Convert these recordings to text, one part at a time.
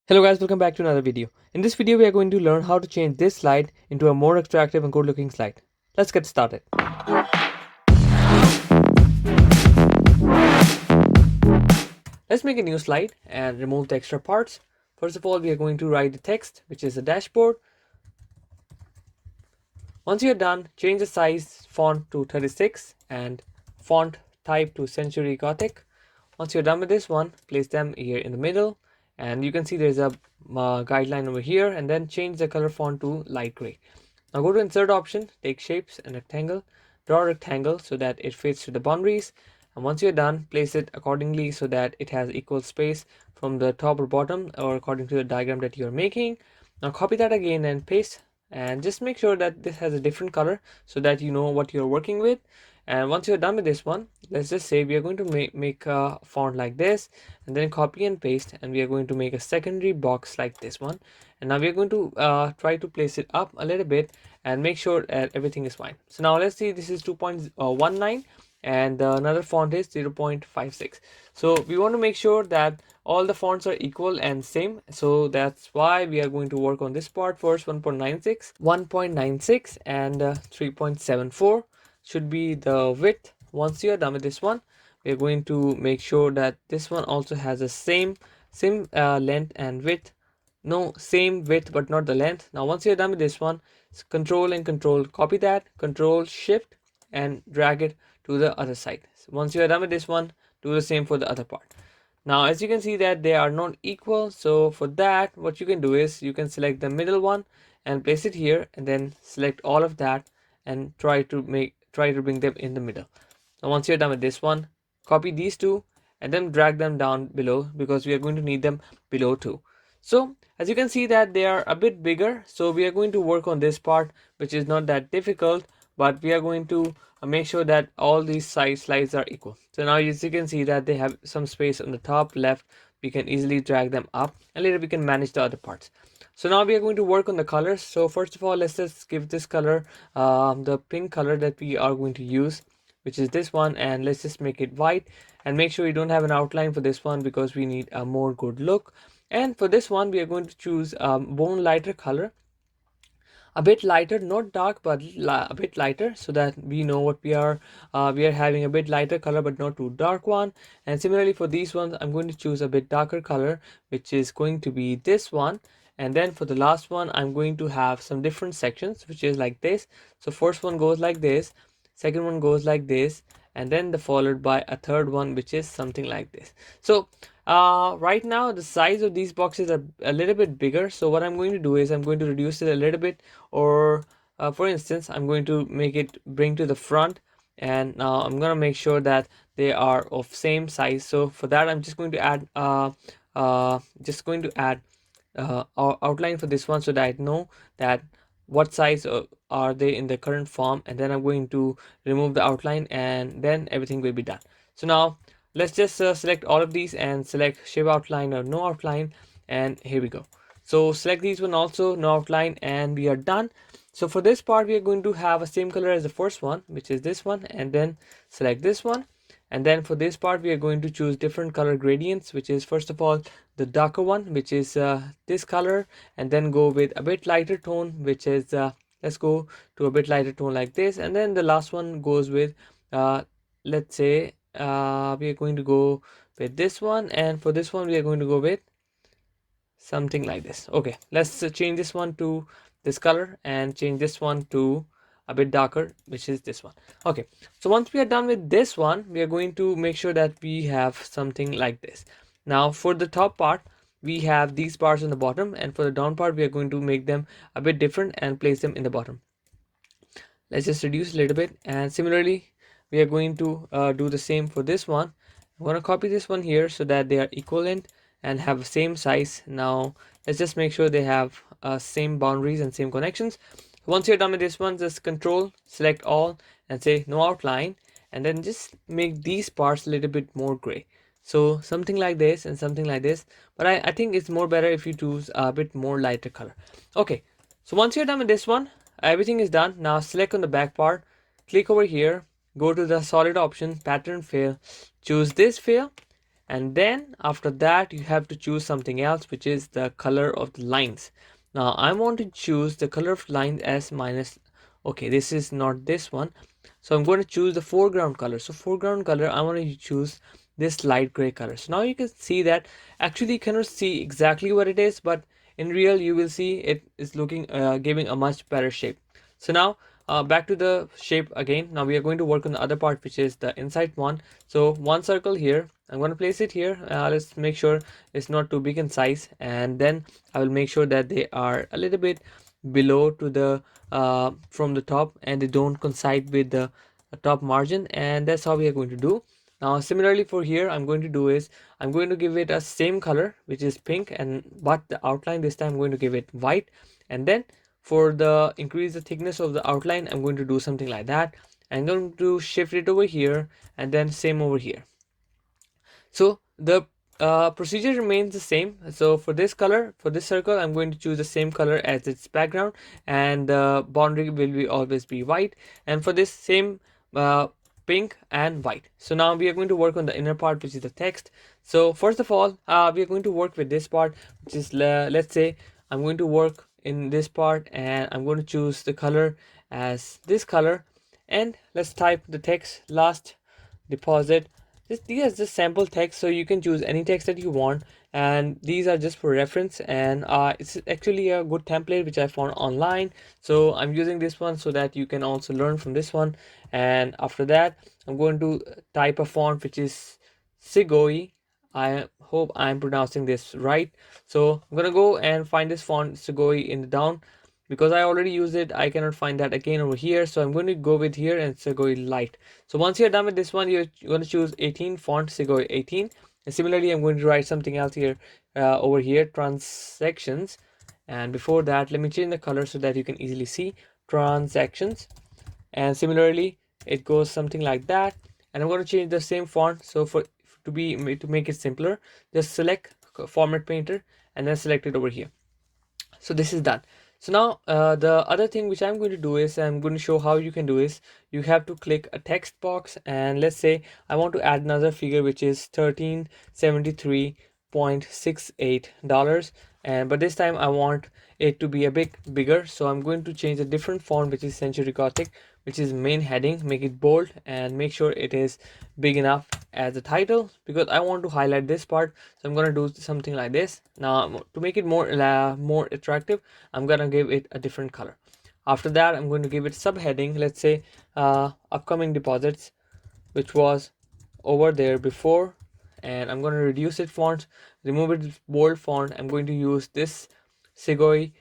Hello guys, welcome back to another video. In this video we are going to learn how to change this slide into a more attractive and good looking slide. Let's get started. Let's make a new slide and remove the extra parts. First of all, we are going to write the text, which is the dashboard. Once you're done, change the size font to 36 and font type to Century Gothic. Once you're done with this one, place them here in the middle, and you can see there's a guideline over here, and then change the color font to light gray. Now go to insert option, take shapes and rectangle, draw a rectangle so that it fits to the boundaries, and once you're done, place it accordingly so that it has equal space from the top or bottom or according to the diagram that you're making. Now copy that again and paste, and just make sure that this has a different color so that you know what you're working with. And once you're done with this one, let's just say we are going to make a font like this, and then copy and paste, and we are going to make a secondary box like this one. And now we are going to try to place it up a little bit and make sure that everything is fine. So now let's see, this is 2.19 and another font is 0.56. So we want to make sure that all the fonts are equal and same, so that's why we are going to work on this part first. 1.96 and 3.74 should be the width. Once you are done with this one, we are going to make sure that this one also has the same length and width. No, same width but not the length. Now once you're done with this one, control and control, copy that, control shift and drag it to the other side. So once you are done with this one, do the same for the other part. Now as you can see that they are not equal, so for that what you can do is you can select the middle one and place it here, and then select all of that and try to bring them in the middle. Now once you're done with this one, copy these two and then drag them down below because we are going to need them below too. So as you can see that they are a bit bigger, so we are going to work on this part, which is not that difficult, but we are going to make sure that all these slides are equal. So now as you can see that they have some space on the top left, we can easily drag them up, and later we can manage the other parts. So now we are going to work on the colors. So first of all, let's just give this color the pink color that we are going to use, which is this one, and let's just make it white, and make sure we don't have an outline for this one because we need a more good look. And for this one we are going to choose bone lighter color, a bit lighter, not dark but a bit lighter, so that we know what we are having a bit lighter color but not too dark one. And similarly for these ones, I'm going to choose a bit darker color, which is going to be this one. And then for the last one, I'm going to have some different sections, which is like this. So first one goes like this, second one goes like this, and then followed by a third one, which is something like this. So right now the size of these boxes are a little bit bigger, so what I'm going to do is I'm going to reduce it a little bit, or for instance I'm going to make it bring to the front, and now I'm going to make sure that they are of same size. So for that I'm just going to add our outline for this one, so that I know that what size are they in the current form, and then I'm going to remove the outline, and then everything will be done. So now let's just select all of these and select shape outline or no outline, and here we go. So select these one also, no outline, and we are done. So for this part we are going to have a same color as the first one, which is this one, and then select this one. And then for this part we are going to choose different color gradients, which is first of all the darker one, which is this color, and then go with a bit lighter tone, which is let's go to a bit lighter tone like this. And then the last one goes with let's say we are going to go with this one, and for this one we are going to go with something like this. Okay, let's change this one to this color and change this one to a bit darker, which is this one. Okay, so once we are done with this one, we are going to make sure that we have something like this. Now for the top part we have these bars on the bottom, and for the down part we are going to make them a bit different and place them in the bottom. Let's just reduce a little bit, and similarly we are going to do the same for this one. I'm going to copy this one here so that they are equivalent and have the same size. Now let's just make sure they have same boundaries and same connections. Once you're done with this one, just control select all and say no outline, and then just make these parts a little bit more gray. So something like this and something like this, but I think it's more better if you choose a bit more lighter color. Okay, so once you're done with this one, everything is done. Now select on the back part, click over here, go to the solid option, pattern fill, choose this fill, and then after that you have to choose something else, which is the color of the lines. Now I want to choose the color of lines as minus, okay, this is not this one, so I'm going to choose the foreground color. So foreground color, I want to choose this light gray color. So now you can see that actually you cannot see exactly what it is, but in real you will see it is looking giving a much better shape. So now back to the shape again. Now we are going to work on the other part, which is the inside one. So one circle here, I'm going to place it here. Let's make sure it's not too big in size, and then I will make sure that they are a little bit below to the from the top, and they don't coincide with the top margin, and that's how we are going to do. Now similarly for here, I'm going to do is I'm going to give it a same color, which is pink, and but the outline this time I'm going to give it white. And then for the increase the thickness of the outline, I'm going to do something like that. I'm going to shift it over here, and then same over here. So the procedure remains the same. So for this color, for this circle, I'm going to choose the same color as its background, and the boundary will be always be white. And for this same pink and white. So now we are going to work on the inner part, which is the text. So first of all, we are going to work with this part, which is let's say I'm going to work in this part, and I'm going to choose the color as this color, and let's type the text last deposit. These are just sample text, so you can choose any text that you want, and these are just for reference. And it's actually a good template which I found online, so I'm using this one so that you can also learn from this one. And after that, I'm going to type a font which is Sigoi. I hope I'm pronouncing this right. So I'm gonna go and find this font Sigoi in the down. Because I already used it, I cannot find that again over here, so I'm going to go with here and Segoi light. So once you're done with this one, you're going to choose 18 font Segoi 18. And similarly, I'm going to write something else here over here, transactions. And before that, let me change the color so that you can easily see transactions. And similarly, it goes something like that. And I'm going to change the same font. So to make it simpler, just select format painter and then select it over here. So this is done. So now the other thing which I'm going to do is I'm going to show how you can do is you have to click a text box, and let's say I want to add another figure which is $1373.68, and but this time I want it to be a bit bigger, so I'm going to change a different font which is Century Gothic, which is main heading, make it bold and make sure it is big enough as the title, because I want to highlight this part. So I'm gonna do something like this. Now to make it more attractive, I'm gonna give it a different color. After that, I'm going to give it subheading, let's say upcoming deposits, which was over there before, and I'm going to reduce it font, remove it bold font. I'm going to use this Sigoi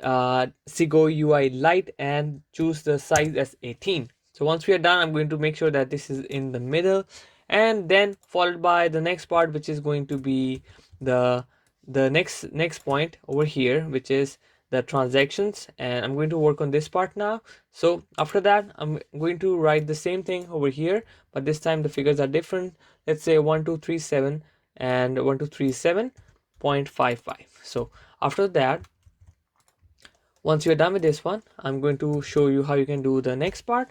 Sigo UI light and choose the size as 18. So once we are done, I'm going to make sure that this is in the middle, and then followed by the next part, which is going to be the next point over here, which is the transactions, and I'm going to work on this part now. So after that, I'm going to write the same thing over here, but this time the figures are different. Let's say 1237 and 1237.55. So after that, once you're done with this one, I'm going to show you how you can do the next part.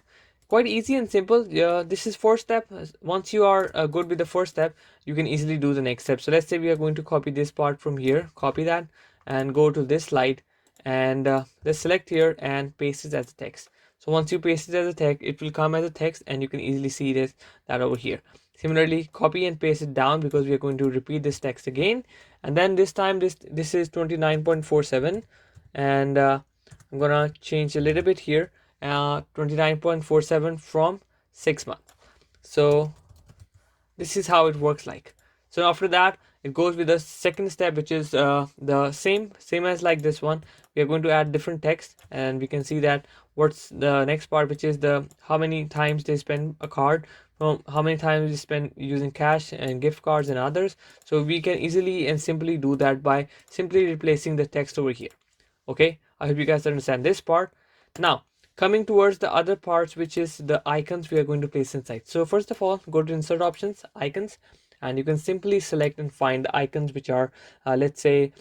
Quite easy and simple. This is first step. Once you are good with the first step, you can easily do the next step. So let's say we are going to copy this part from here, copy that and go to this slide, and let's select here and paste it as a text. So once you paste it as a text, it will come as a text, and you can easily see this that over here. Similarly, copy and paste it down, because we are going to repeat this text again, and then this time this is 29.47, and I'm gonna change a little bit here, 29.47 from 6 months. So this is how it works like. So after that, it goes with the second step, which is the same as like this one. We are going to add different text, and we can see that what's the next part, which is the how many times they spend a card, from how many times they spend using cash and gift cards and others. So we can easily and simply do that by simply replacing the text over here. Okay, I hope you guys understand this part. Now coming towards the other parts, which is the icons we are going to place inside. So first of all, go to insert options, icons, and you can simply select and find the icons which are let's say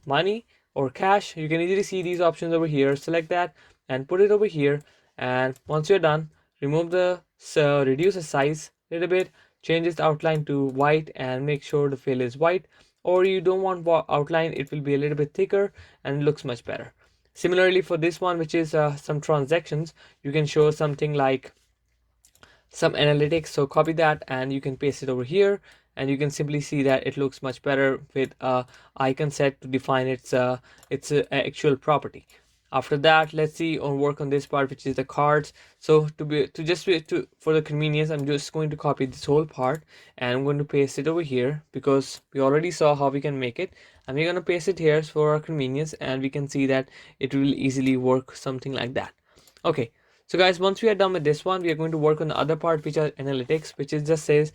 money or cash. You can easily see these options over here. Select that and put it over here, and once you're done, remove the reduce the size a little bit, change this outline to white and make sure the fill is white, or you don't want outline, it will be a little bit thicker and it looks much better. Similarly for this one, which is some transactions, you can show something like some analytics. So copy that and you can paste it over here, and you can simply see that it looks much better with icon set to define its actual property. After that, let's see or work on this part, which is the cards. So to for the convenience, I'm just going to copy this whole part and I'm going to paste it over here because we already saw how we can make it, and we're going to paste it here for our convenience, and we can see that it will easily work something like that. Okay, so guys, once we are done with this one, we are going to work on the other part, which are analytics, which is just says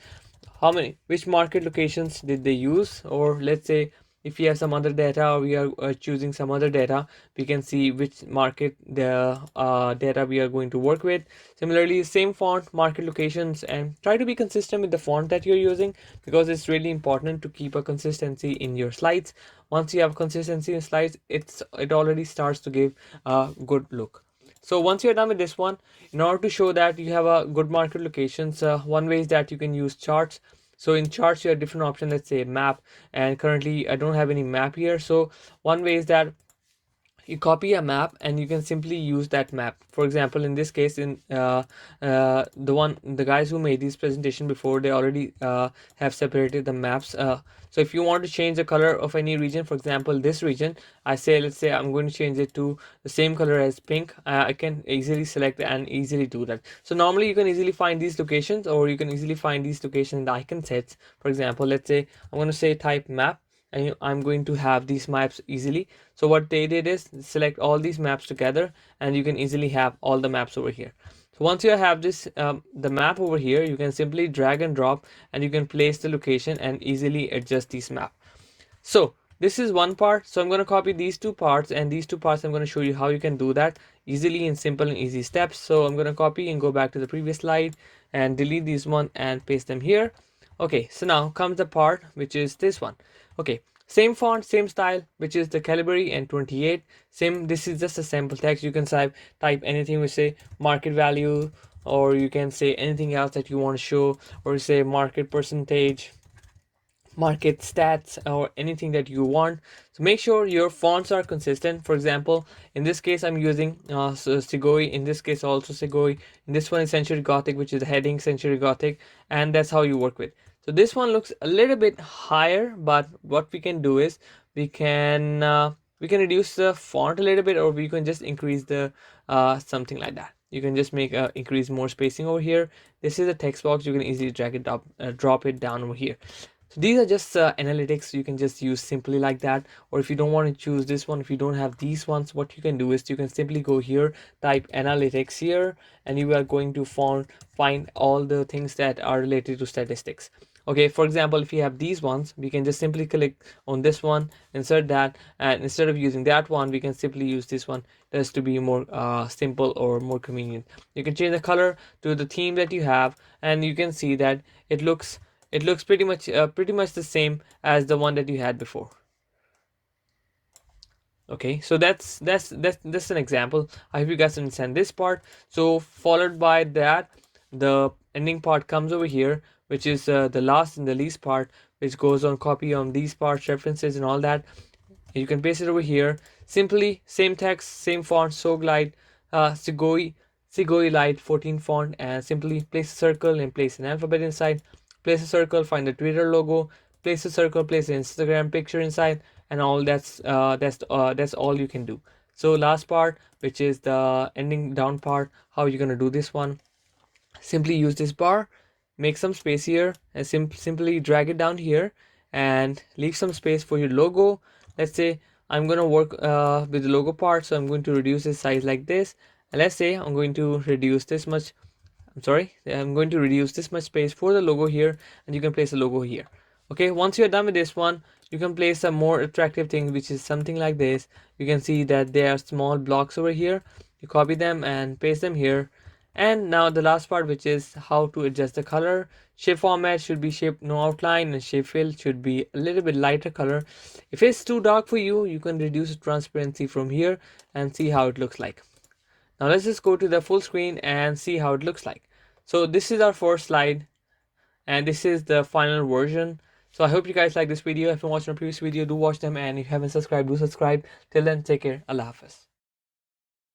which market locations did they use, or let's say if we have some other data, or we are choosing some other data, we can see which market the data we are going to work with. Similarly, same font, market locations, and try to be consistent with the font that you're using, because it's really important to keep a consistency in your slides. Once you have consistency in slides, it already starts to give a good look. So once you're done with this one, in order to show that you have a good market locations, one way is that you can use charts. So in charts, you have different options, let's say map, and currently I don't have any map here. So one way is that you copy a map and you can simply use that map. For example, in this case, in the guys who made this presentation before, they already have separated the maps. So if you want to change the color of any region, for example this region, let's say I'm going to change it to the same color as pink, I can easily select and easily do that. So normally you can easily find these locations, or you can easily find these locations in the icon sets. For example, let's say I'm going to say type map, and I'm going to have these maps easily. So what they did is select all these maps together, and you can easily have all the maps over here. So once you have this the map over here, you can simply drag and drop, and you can place the location and easily adjust this map. So this is one part. So I'm going to copy these two parts, and these two parts I'm going to show you how you can do that easily in simple and easy steps. So I'm going to copy and go back to the previous slide and delete these one and paste them here. Okay, so now comes the part which is this one. Okay, same font, same style, which is the Calibri and 28. Same, this is just a sample text. You can type anything, we say market value, or you can say anything else that you want to show, or say market percentage, market stats, or anything that you want. So make sure your fonts are consistent. For example, in this case I'm using Segoi, in this case also Segoi, in this one is Century Gothic, which is the heading Century Gothic, and that's how you work with. So this one looks a little bit higher, but what we can do is we can reduce the font a little bit, or we can just increase the something like that. You can just make increase more spacing over here. This is a text box, you can easily drag it up, drop it down over here. So these are just analytics you can just use simply like that. Or if you don't want to choose this one, if you don't have these ones, what you can do is you can simply go here, type analytics here, and you are going to find all the things that are related to statistics. Okay, for example, if you have these ones, we can just simply click on this one, insert that, and instead of using that one, we can simply use this one just to be more simple or more convenient. You can change the color to the theme that you have, and you can see that it looks pretty much the same as the one that you had before. Okay, so that's an example. I hope you guys understand this part. So followed by that, the ending part comes over here, which is the last and the least part, which goes on copy on these parts, references and all that. You can paste it over here. Simply same text, same font, so glide, Sigoi Light 14 font, and simply place a circle and place an alphabet inside. Place a circle, find the Twitter logo, place a circle, place an Instagram picture inside, and all that's all you can do. So last part, which is the ending down part, how you're gonna do this one. Simply use this bar, make some space here, and simply drag it down here and leave some space for your logo. Let's say I'm gonna work with the logo part, so I'm going to reduce the size like this, and let's say I'm going to reduce this much. I'm going to reduce this much space for the logo here, and you can place a logo here. Okay, once you're done with this one, you can place some more attractive thing, which is something like this. You can see that there are small blocks over here. You copy them and paste them here. And now the last part, which is how to adjust the color. Shape format should be shape no outline, and shape fill should be a little bit lighter color. If it's too dark for you, you can reduce the transparency from here and see how it looks like. Now let's just go to the full screen and see how it looks like. So this is our first slide, and this is the final version. So I hope you guys like this video. If you watched my previous video, do watch them, and if you haven't subscribed, do subscribe. Till then, take care. Allah Hafiz.